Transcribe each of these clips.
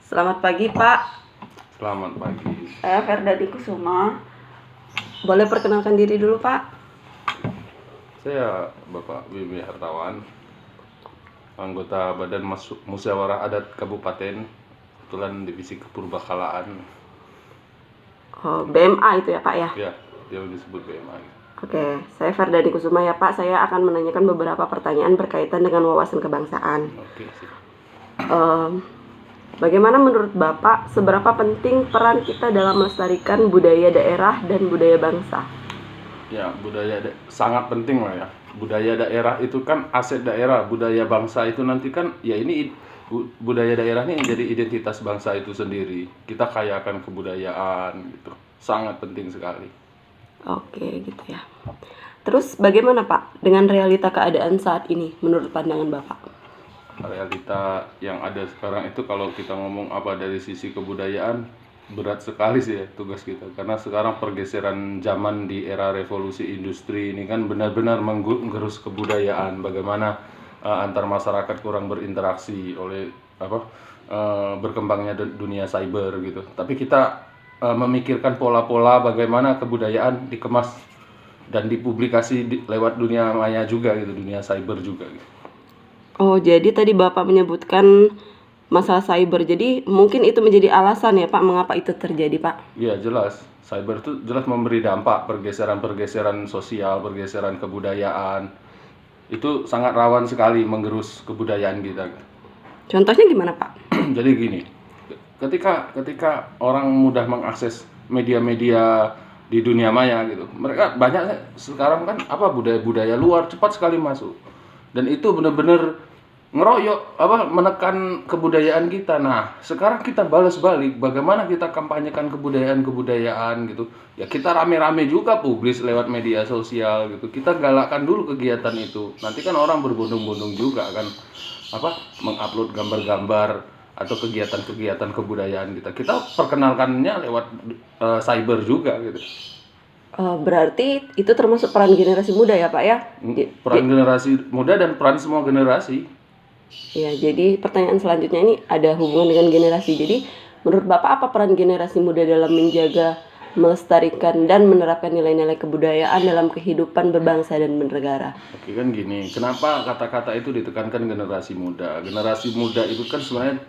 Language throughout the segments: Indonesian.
Selamat pagi, Pak. Selamat pagi. Saya Ferdadi Kusuma. Boleh perkenalkan diri dulu, Pak? Saya Bapak Bibi Hartawan, anggota Badan Musyawarah Adat Kabupaten, kebetulan Divisi Kepurbakalaan. Oh, BMA itu ya, Pak ya? Ya, dia disebut BMA. Oke, saya Ferdadi Kusuma ya, Pak. Saya akan menanyakan beberapa pertanyaan berkaitan dengan wawasan kebangsaan. Oke, sih. Bagaimana menurut Bapak, seberapa penting peran kita dalam melestarikan budaya daerah dan budaya bangsa? Ya, sangat penting lah ya. Budaya daerah itu kan aset daerah, budaya bangsa itu nanti kan ya ini budaya daerah ini jadi identitas bangsa itu sendiri. Kita kayakan kebudayaan gitu. Sangat penting sekali. Oke, gitu ya. Terus bagaimana, Pak, dengan realita keadaan saat ini menurut pandangan Bapak? Realita yang ada sekarang itu kalau kita ngomong apa dari sisi kebudayaan berat sekali sih ya tugas kita, karena sekarang pergeseran zaman di era revolusi industri ini kan benar-benar menggerus kebudayaan, bagaimana antar masyarakat kurang berinteraksi oleh berkembangnya dunia cyber gitu. Tapi kita memikirkan pola-pola bagaimana kebudayaan dikemas dan dipublikasi lewat dunia maya juga gitu, dunia cyber juga gitu. Oh, jadi tadi Bapak menyebutkan masalah cyber. Jadi mungkin itu menjadi alasan ya, Pak, mengapa itu terjadi, Pak? Iya, jelas. Cyber itu jelas memberi dampak pergeseran-pergeseran sosial, pergeseran kebudayaan. Itu sangat rawan sekali menggerus kebudayaan kita. Contohnya gimana, Pak? Jadi gini, ketika orang mudah mengakses media-media di dunia maya gitu, mereka banyak sekarang kan budaya-budaya luar cepat sekali masuk. Dan itu benar-benar ngeroyok menekan kebudayaan kita. Nah, sekarang kita balas balik, bagaimana kita kampanyekan kebudayaan gitu. Ya kita rame-rame juga publis lewat media sosial gitu. Kita galakkan dulu kegiatan itu. Nanti kan orang berbondong-bondong juga kan mengupload gambar-gambar atau kegiatan-kegiatan kebudayaan kita. Kita perkenalkannya lewat cyber juga gitu. Berarti itu termasuk peran generasi muda ya, Pak ya? Peran generasi muda dan peran semua generasi. Ya, jadi pertanyaan selanjutnya ini ada hubungan dengan generasi. Jadi menurut Bapak apa peran generasi muda dalam menjaga, melestarikan, dan menerapkan nilai-nilai kebudayaan dalam kehidupan berbangsa dan bernegara? Oke, kan gini, kenapa kata-kata itu ditekankan generasi muda? Generasi muda itu kan sebenarnya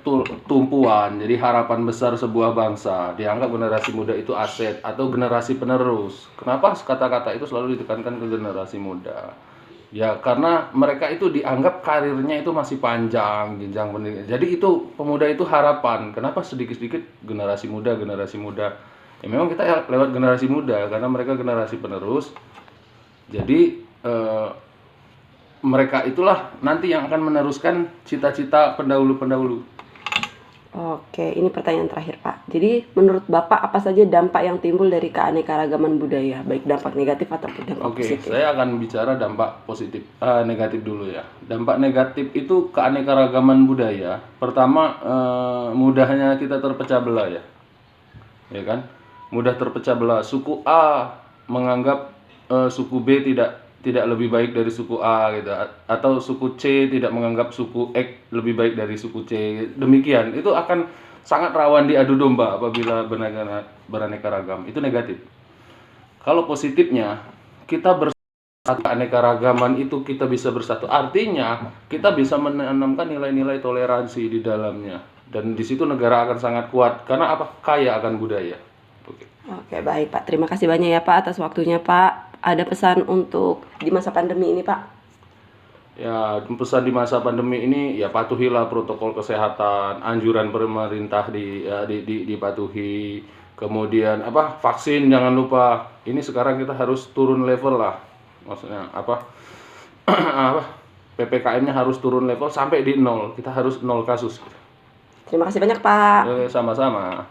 tumpuan, jadi harapan besar sebuah bangsa. Dianggap generasi muda itu aset atau generasi penerus. Kenapa kata-kata itu selalu ditekankan ke generasi muda? Ya karena mereka itu dianggap karirnya itu masih panjang, jenjang pendidikan. Jadi itu pemuda itu harapan. Kenapa sedikit-sedikit generasi muda? Ya memang kita lewat generasi muda karena mereka generasi penerus. Jadi mereka itulah nanti yang akan meneruskan cita-cita pendahulu-pendahulu. Oke, ini pertanyaan terakhir, Pak. Jadi menurut Bapak apa saja dampak yang timbul dari keanekaragaman budaya, baik dampak negatif ataupun dampak positif? Oke, saya akan bicara dampak positif, negatif dulu ya. Dampak negatif itu keanekaragaman budaya. Pertama, mudahnya kita terpecah belah ya kan? Mudah terpecah belah. Suku A menganggap suku B tidak lebih baik dari suku A gitu, atau suku C tidak menganggap suku X lebih baik dari suku C. Demikian, itu akan sangat rawan diadu domba apabila beraneka ragam. Itu negatif. Kalau positifnya, kita bersatu, keanekaragaman itu kita bisa bersatu. Artinya, kita bisa menanamkan nilai-nilai toleransi di dalamnya. Dan di situ negara akan sangat kuat karena kaya akan budaya. Oke, baik, Pak. Terima kasih banyak ya, Pak, atas waktunya, Pak. Ada pesan untuk di masa pandemi ini, Pak? Ya, pesan di masa pandemi ini ya patuhilah protokol kesehatan, anjuran pemerintah dipatuhi. Kemudian vaksin jangan lupa. Ini sekarang kita harus turun level lah. Maksudnya PPKM-nya harus turun level sampai di 0. Kita harus 0 kasus. Terima kasih banyak, Pak. Sama-sama.